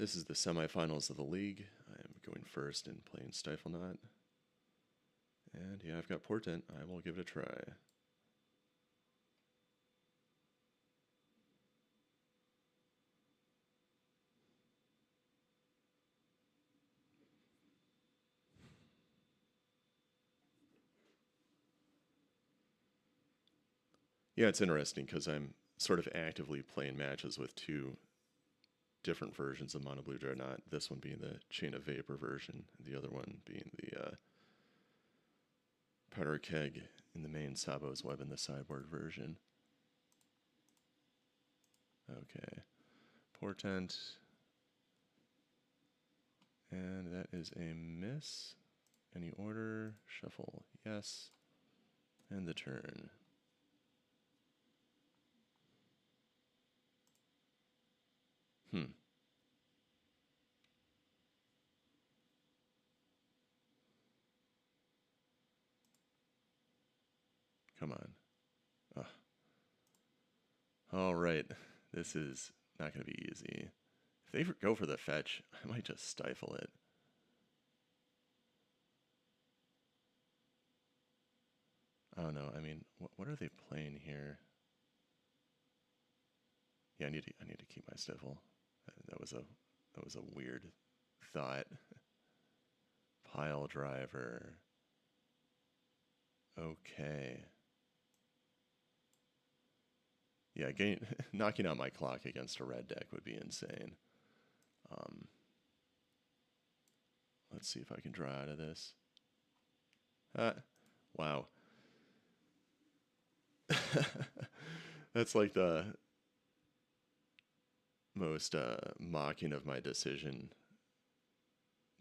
This is the semifinals of the league. I'm going first and playing StifleNought. And yeah, I've got Portent. I will give it a try. Yeah, it's interesting because I'm sort of actively playing matches with two different versions of Mono Blue Dreadnought. This one being the Chain of Vapor version, and the other one being the Powder Keg in the main Sabo's Web in the sideboard version. Okay, Portent. And that is a miss. Any order? Shuffle, yes. And the turn. Come on. All right. This is not going to be easy. If they go for the fetch, I might just stifle it. Oh no, I mean, what are they playing here? Yeah, I need to keep my stifle. That was a weird thought. Pile driver. Okay. Yeah, knocking out my clock against a red deck would be insane. Let's see if I can draw out of this. Wow. That's like the most mocking of my decision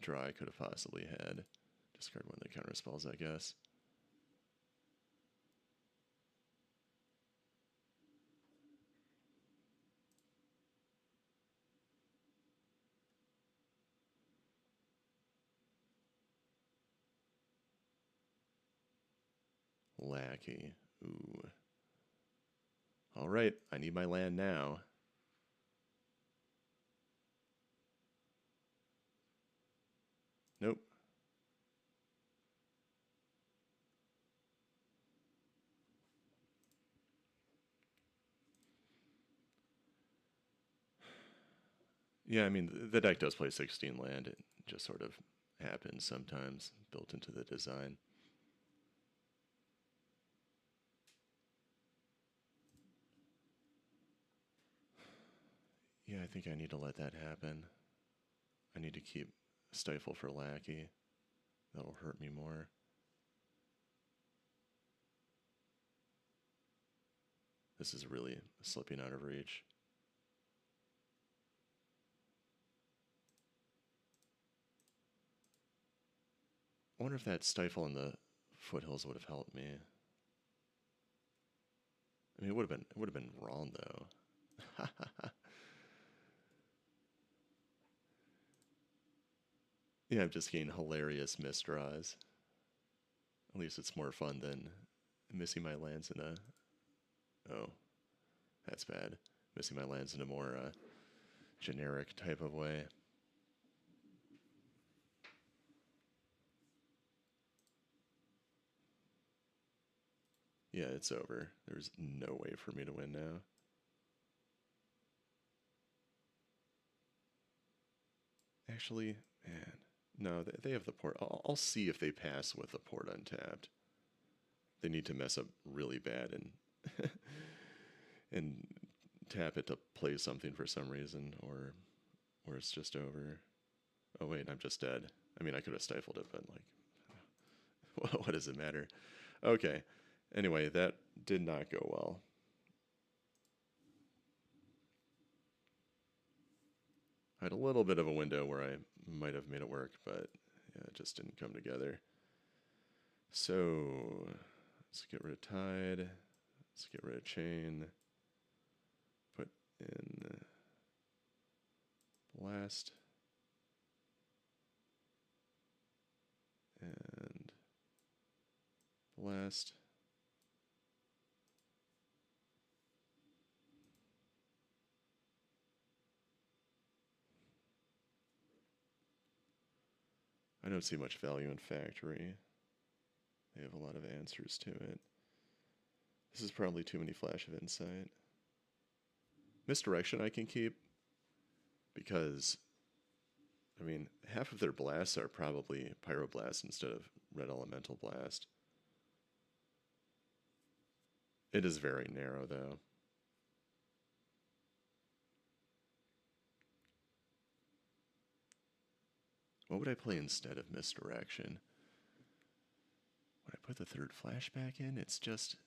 draw I could have possibly had. Discard one of the counter spells, I guess. Lackey. Ooh. Alright, I need my land now. Nope. Yeah, I mean, the deck does play 16 land. It just sort of happens sometimes, built into the design. Yeah, I think I need to let that happen. I need to keep Stifle for Lackey. That'll hurt me more. This is really slipping out of reach. I wonder if that Stifle in the Foothills would have helped me. I mean, it would have been wrong though. Yeah, I'm just getting hilarious misdraws. At least it's more fun than missing my lands in a... Oh, that's bad. Missing my lands in a more generic type of way. Yeah, it's over. There's no way for me to win now. Actually, man, no, they have the port. I'll see if they pass with the port untapped. They need to mess up really bad and and tap it to play something for some reason, or it's just over. Oh wait, I'm just dead. I mean, I could have stifled it, but like, what does it matter? Okay. Anyway, that did not go well. I had a little bit of a window where I might have made it work, but yeah, it just didn't come together. So let's get rid of Tide. Let's get rid of Chain. Put in Blast. And Blast. I don't see much value in factory. They have a lot of answers to it. This is probably too many Flash of Insight. Misdirection I can keep, because, I mean, half of their blasts are probably Pyroblast instead of Red Elemental Blast. It is very narrow, though. What would I play instead of Misdirection? Would I put the third flashback in? It's just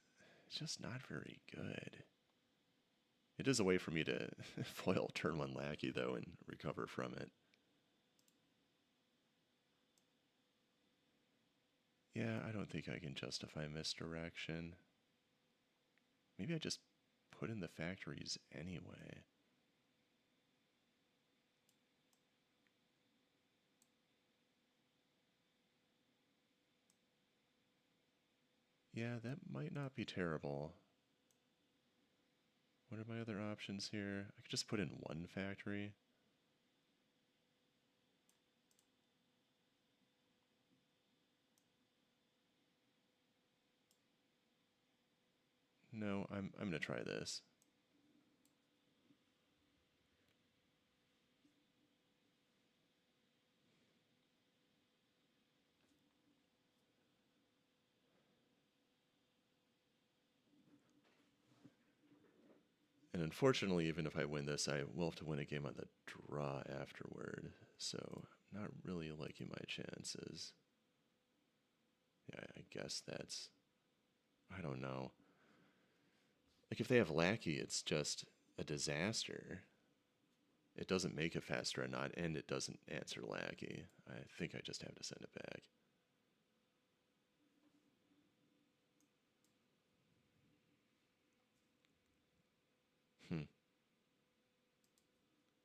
not very good. It is a way for me to foil turn 1 Lackey, though, and recover from it. Yeah, I don't think I can justify Misdirection. Maybe I just put in the factories anyway. Yeah, that might not be terrible. What are my other options here? I could just put in 1 factory. No, I'm gonna try this. And unfortunately, even if I win this, I will have to win a game on the draw afterward. So, not really liking my chances. Yeah, I guess that's... I don't know. Like, if they have Lackey, it's just a disaster. It doesn't make a fast Dreadnought, and it doesn't answer Lackey. I think I just have to send it back.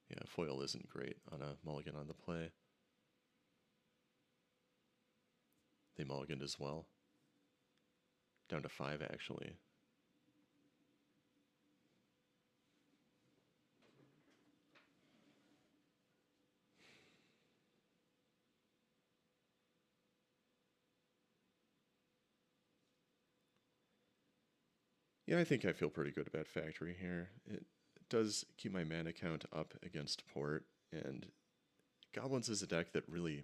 Yeah, foil isn't great on a mulligan on the play. They mulliganed as well. Down to 5, actually. Yeah, I think I feel pretty good about Factory here. It does keep my mana count up against Port, and Goblins is a deck that really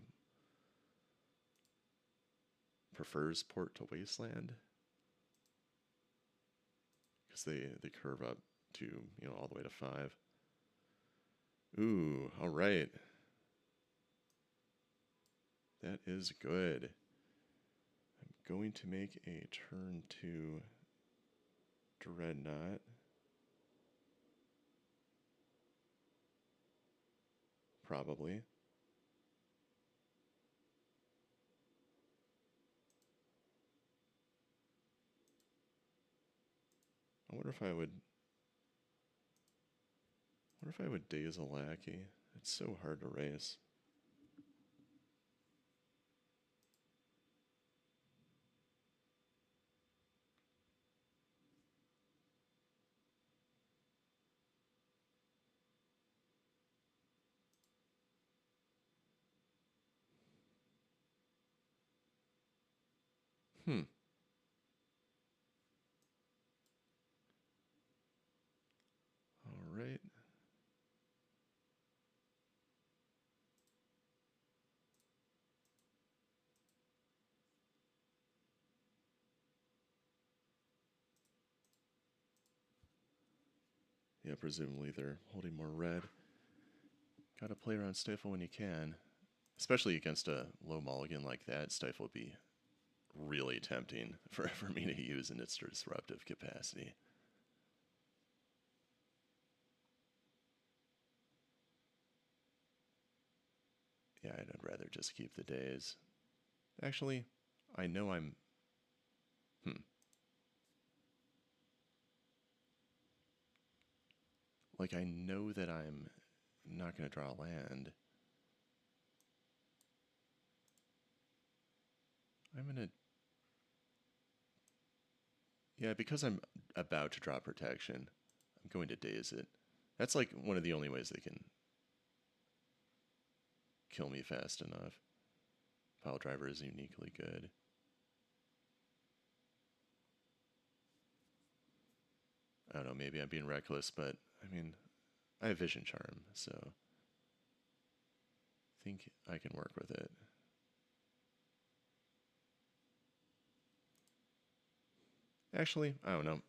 prefers Port to Wasteland, because they curve up to, you know, all the way to 5. Ooh, all right. That is good. I'm going to make a turn 2 Dreadnought. Probably. I wonder if I would Daze a Lackey. It's so hard to race. All right. Yeah, presumably they're holding more red. Gotta play around Stifle when you can. Especially against a low mulligan like that, Stifle would be really tempting for me to use in its disruptive capacity. Yeah, I'd rather just keep the Daze. Actually, I know I'm... Like, I know that I'm not going to draw land. I'm going to... Yeah, because I'm about to draw protection, I'm going to Daze it. That's like one of the only ways they can kill me fast enough. Pile driver is uniquely good. I don't know, maybe I'm being reckless, but I mean, I have vision charm, so I think I can work with it. Actually, I don't know.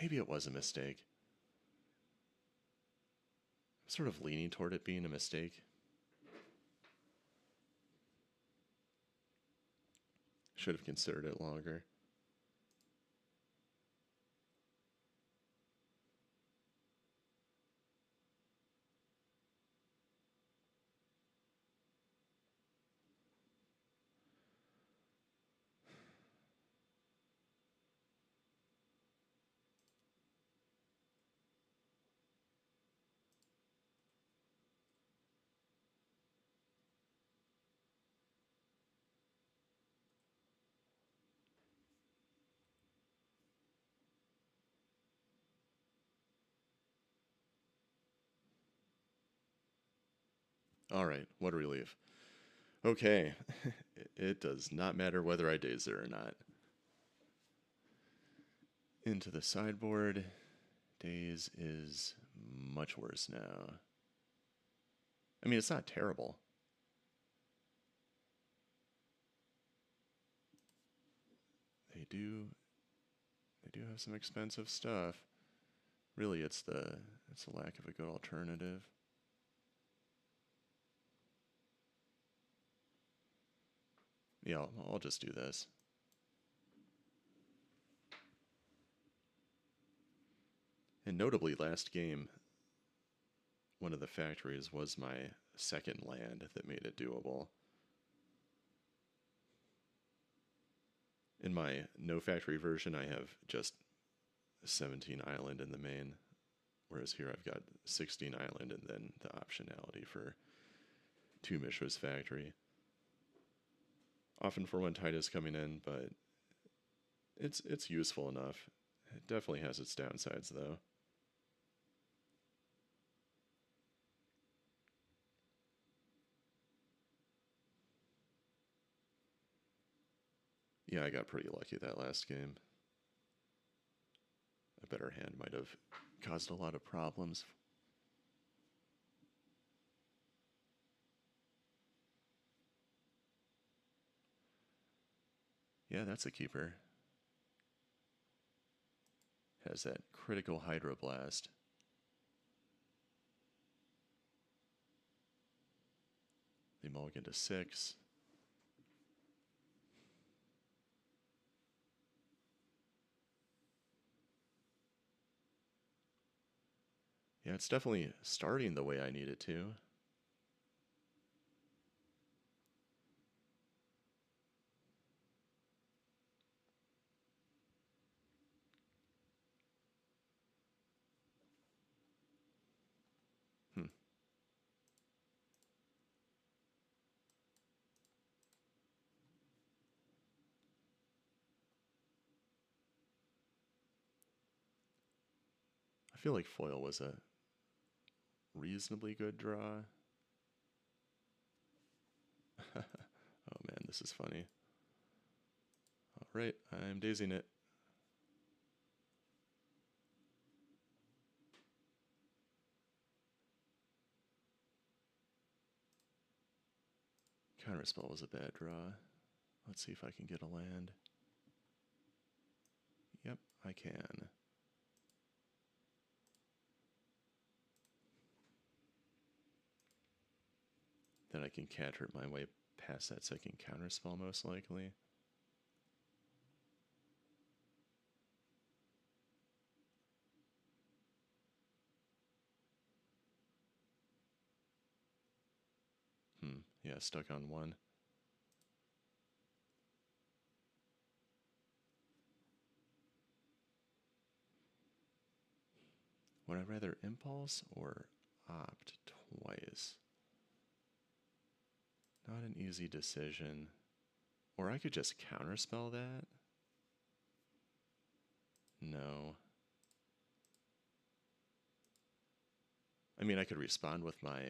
Maybe it was a mistake. I'm sort of leaning toward it being a mistake. Should have considered it longer. All right, what a relief. Okay, it does not matter whether I daze there or not. Into the sideboard. Daze is much worse now. I mean, it's not terrible. They do have some expensive stuff. Really, it's the lack of a good alternative. Yeah, I'll just do this. And notably, last game, one of the factories was my second land that made it doable. In my no factory version, I have just 17 island in the main, whereas here I've got 16 island and then the optionality for 2 Mishra's factory. Often for when tide is coming in, but it's useful enough. It definitely has its downsides, though. Yeah, I got pretty lucky that last game. A better hand might have caused a lot of problems. Yeah, that's a keeper. Has that critical Hydroblast. They mulligan to 6. Yeah, it's definitely starting the way I need it to. Hmm. I feel like foil was a reasonably good draw. Oh man, this is funny. Alright, I'm dazing it. Counterspell was a bad draw. Let's see if I can get a land. Yep, I can. Then I can catchert my way past that second counterspell, most likely. Yeah, stuck on 1. Would I rather impulse or opt twice? Not an easy decision. Or I could just counterspell that. No. I mean, I could respond with my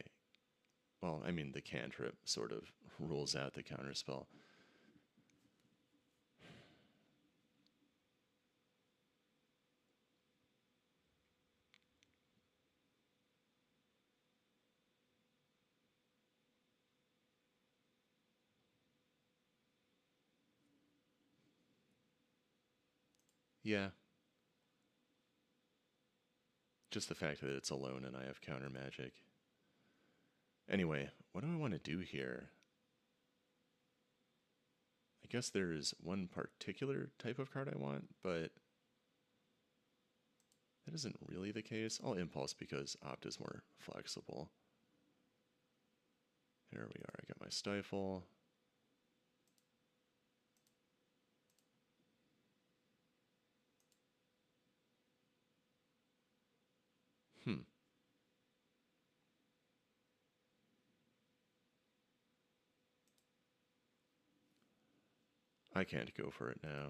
Well, I mean, the cantrip sort of rules out the counterspell. Yeah. Just the fact that it's alone and I have counter magic. Anyway, what do I want to do here? I guess there is one particular type of card I want, but that isn't really the case. I'll impulse because Opt is more flexible. There we are. I got my Stifle. Hmm. I can't go for it now.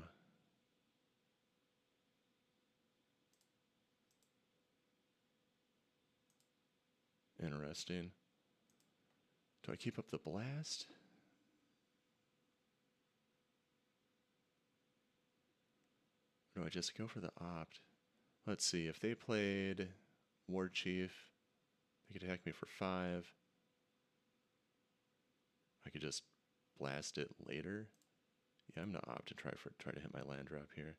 Interesting. Do I keep up the blast? Or do I just go for the Opt? Let's see. If they played War Chief, they could attack me for 5. I could just blast it later. Yeah, I'm gonna opt to try to hit my land drop here.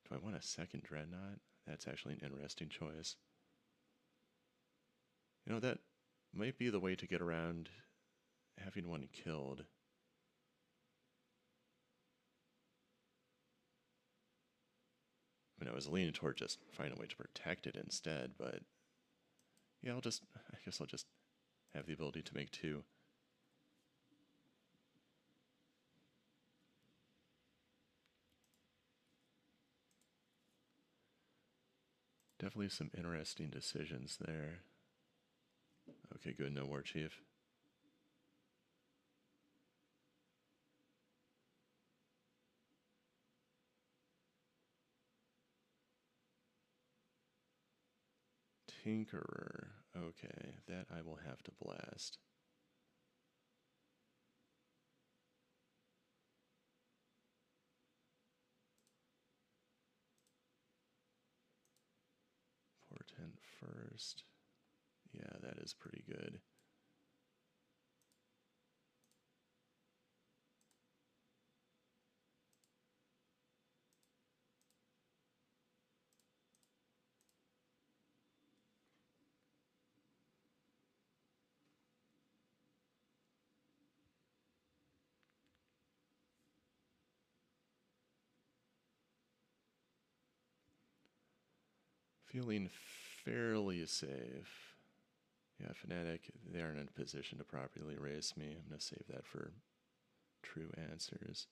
Do I want a second Dreadnought? That's actually an interesting choice. You know, that might be the way to get around having one killed. I mean, I was leaning toward just finding a way to protect it instead, but yeah, I guess I'll just have the ability to make 2. Definitely some interesting decisions there. Okay, good, no War Chief. Tinkerer. Okay, that I will have to blast. Portent first. Yeah, that is pretty good. Feeling fairly safe. Yeah, Fnatic, they aren't in a position to properly race me. I'm going to save that for true answers.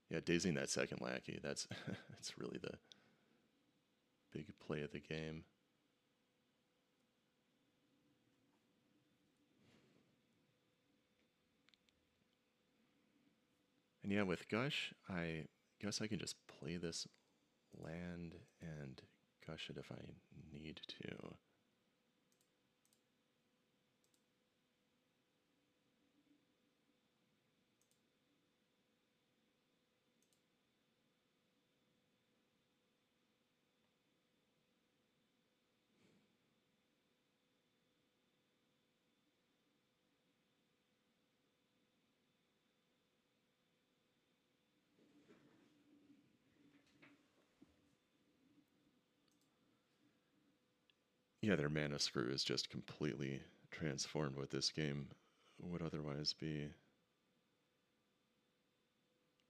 Yeah, dazing that second lackey, that's that's really the big play of the game. And yeah, with Gush, I guess I can just play this land and gush it if I need to. Yeah, their mana screw is just completely transformed what this game would otherwise be.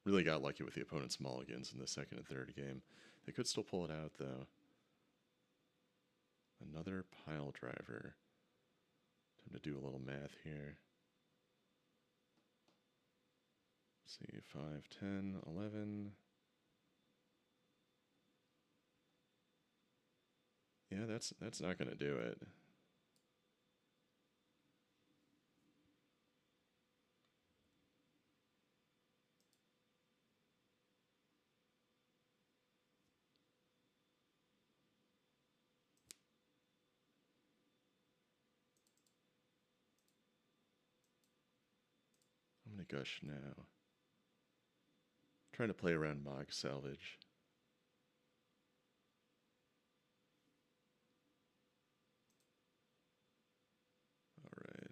Really got lucky with the opponent's mulligans in the second and third game. They could still pull it out, though. Another pile driver. Time to do a little math here. Let's see, 5, 10, 11. Yeah, that's not going to do it. gonna gush now. Trying to play around Mog Salvage. Alright.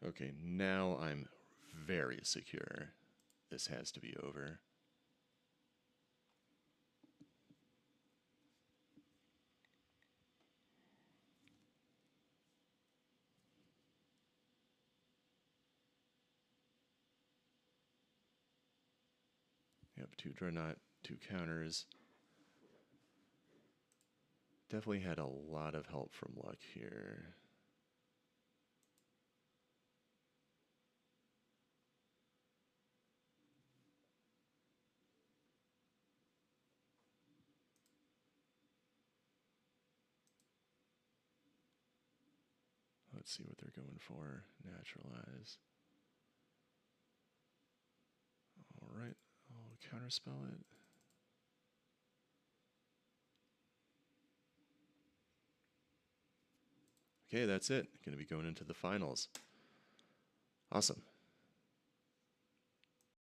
Okay, now I'm very secure. This has to be over. Yep, 2 Dreadnought, 2 counters. Definitely had a lot of help from luck here. Let's see what they're going for. Naturalize. Alright, I'll counterspell it. Okay, that's it. Going to be going into the finals. Awesome.